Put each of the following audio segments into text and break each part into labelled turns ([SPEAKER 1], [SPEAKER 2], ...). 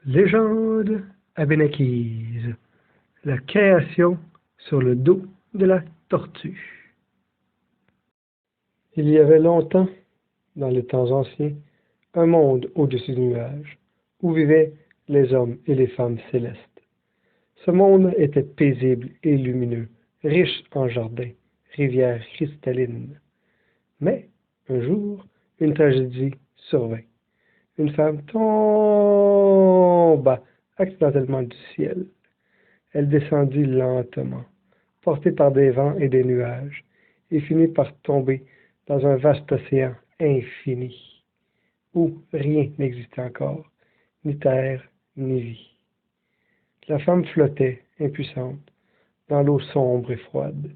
[SPEAKER 1] Légende abénaquise. La création sur le dos de la tortue. Il y avait longtemps, dans les temps anciens, un monde au-dessus des nuages, où vivaient les hommes et les femmes célestes. Ce monde était paisible et lumineux, riche en jardins, rivières cristallines. Mais, un jour, une tragédie survint. Une femme tomba accidentellement du ciel. Elle descendit lentement, portée par des vents et des nuages, et finit par tomber dans un vaste océan infini, où rien n'existait encore, ni terre, ni vie. La femme flottait, impuissante, dans l'eau sombre et froide.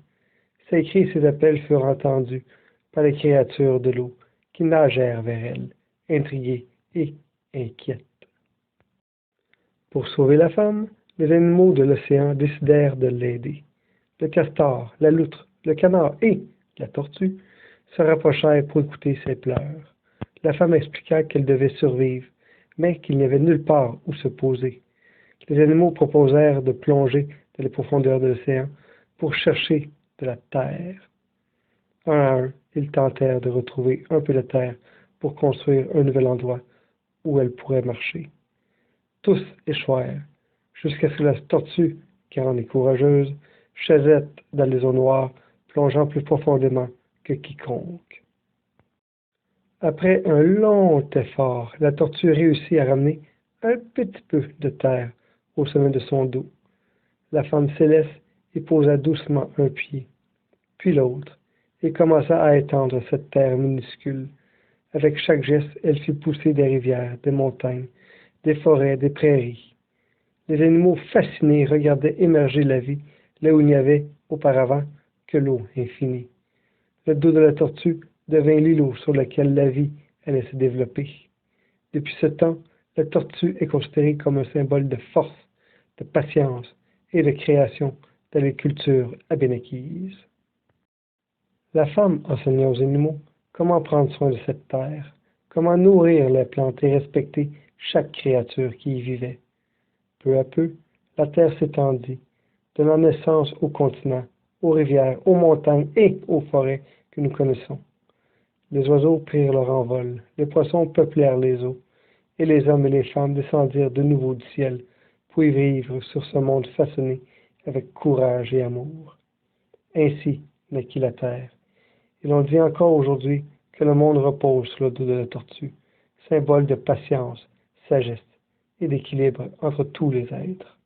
[SPEAKER 1] Ses cris et ses appels furent entendus par les créatures de l'eau qui nagèrent vers elle, intriguées et inquiètes. Pour sauver la femme, les animaux de l'océan décidèrent de l'aider. Le castor, la loutre, le canard et la tortue se rapprochèrent pour écouter ses pleurs. La femme expliqua qu'elle devait survivre, mais qu'il n'y avait nulle part où se poser. Les animaux proposèrent de plonger dans les profondeurs de l'océan pour chercher de la terre. Un à un, ils tentèrent de retrouver un peu de terre pour construire un nouvel endroit où elle pourrait marcher. Tous échouèrent, jusqu'à ce que la tortue, grande et courageuse, chassette dans les eaux noires, plongeant plus profondément que quiconque. Après un long effort, la tortue réussit à ramener un petit peu de terre au sommet de son dos. La femme céleste y posa doucement un pied, puis l'autre, et commença à étendre cette terre minuscule. Avec chaque geste, elle fit pousser des rivières, des montagnes, des forêts, des prairies. Les animaux fascinés regardaient émerger la vie là où il n'y avait auparavant que l'eau infinie. Le dos de la tortue devint l'îlot sur lequel la vie allait se développer. Depuis ce temps, la tortue est considérée comme un symbole de force, de patience et de création dans les cultures abénaquises. La femme enseigna aux animaux comment prendre soin de cette terre, comment nourrir les plantes et respecter chaque créature qui y vivait. Peu à peu, la terre s'étendit, donnant naissance aux continents, aux rivières, aux montagnes et aux forêts que nous connaissons. Les oiseaux prirent leur envol, les poissons peuplèrent les eaux, et les hommes et les femmes descendirent de nouveau du ciel pour y vivre sur ce monde façonné avec courage et amour. Ainsi naquit la terre. Et l'on dit encore aujourd'hui que le monde repose sur le dos de la tortue, symbole de patience, sagesse et d'équilibre entre tous les êtres.